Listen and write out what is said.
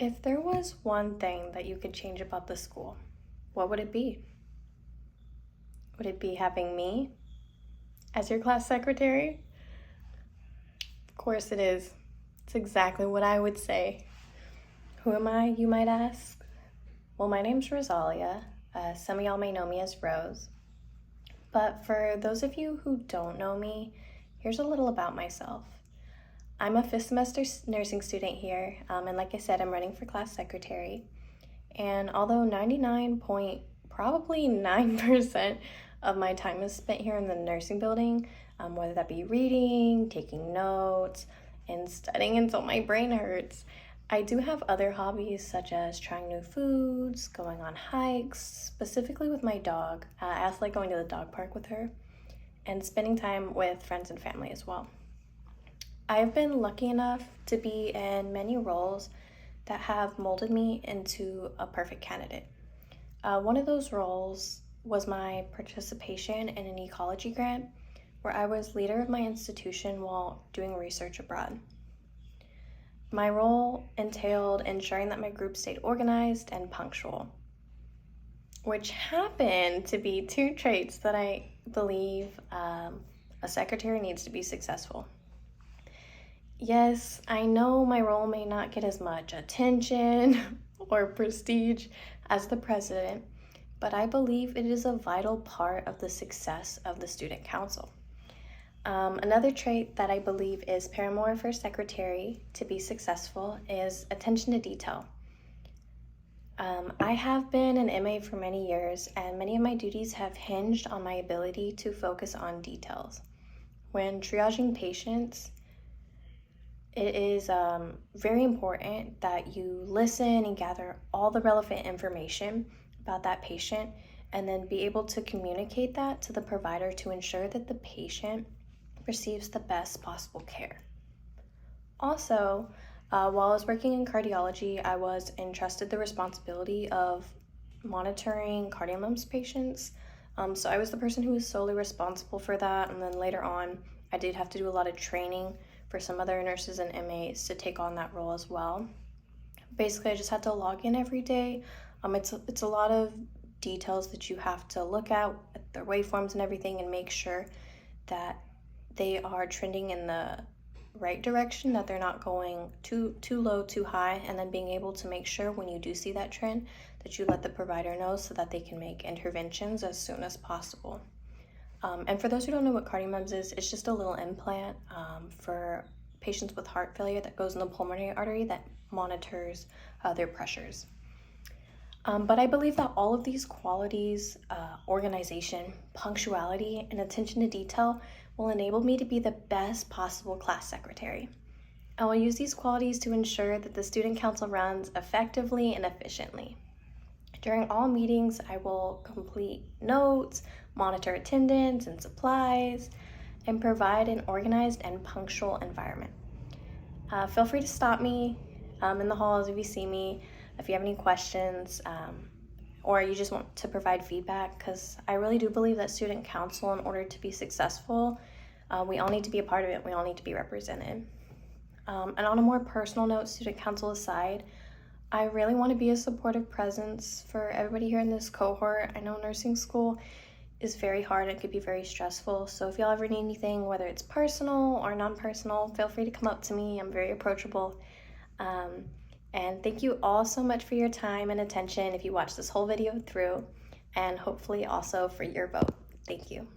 If there was one thing that you could change about the school, what would it be? Would it be having me as your class secretary? Of course it is. It's exactly what I would say. Who am I, you might ask? Well, my name's Rosalia. Some of y'all may know me as Rose. But for those of you who don't know me, here's a little about myself. I'm a fifth semester nursing student here, and like I said, I'm running for class secretary. And although 99.9% of my time is spent here in the nursing building, whether that be reading, taking notes, and studying until my brain hurts, I do have other hobbies such as trying new foods, going on hikes, specifically with my dog. I also like going to the dog park with her, and spending time with friends and family as well. I've been lucky enough to be in many roles that have molded me into a perfect candidate. One of those roles was my participation in an ecology grant where I was leader of my institution while doing research abroad. My role entailed ensuring that my group stayed organized and punctual, which happened to be two traits that I believe a secretary needs to be successful. Yes, I know my role may not get as much attention or prestige as the president, but I believe it is a vital part of the success of the student council. Another trait that I believe is paramount for a secretary to be successful is attention to detail. I have been an MA for many years, and many of my duties have hinged on my ability to focus on details. When triaging patients, it is very important that you listen and gather all the relevant information about that patient and then be able to communicate that to the provider to ensure that the patient receives the best possible care. Also, while I was working in cardiology, I was entrusted the responsibility of monitoring cardiolumps patients. So I was the person who was solely responsible for that, and then later on, I did have to do a lot of training for some other nurses and MAs to take on that role as well. Basically, I just had to log in every day. It's a lot of details that you have to look at their waveforms and everything, and make sure that they are trending in the right direction, that they're not going too low, too high, and then being able to make sure when you do see that trend that you let the provider know so that they can make interventions as soon as possible. And for those who don't know what CardioMEMS is, it's just a little implant for patients with heart failure that goes in the pulmonary artery that monitors their pressures. But I believe that all of these qualities, organization, punctuality, and attention to detail will enable me to be the best possible class secretary. I will use these qualities to ensure that the student council runs effectively and efficiently. During all meetings, I will complete notes, monitor attendance and supplies, and provide an organized and punctual environment. Feel free to stop me in the halls if you see me, if you have any questions, or you just want to provide feedback, because I really do believe that student council, in order to be successful, we all need to be a part of it. We all need to be represented. And on a more personal note, student council aside, I really want to be a supportive presence for everybody here in this cohort. I know nursing school is very hard. It could be very stressful. So if y'all ever need anything, whether it's personal or non-personal, feel free to come up to me. I'm very approachable. And thank you all so much for your time and attention if you watched this whole video through, and hopefully also for your vote. Thank you.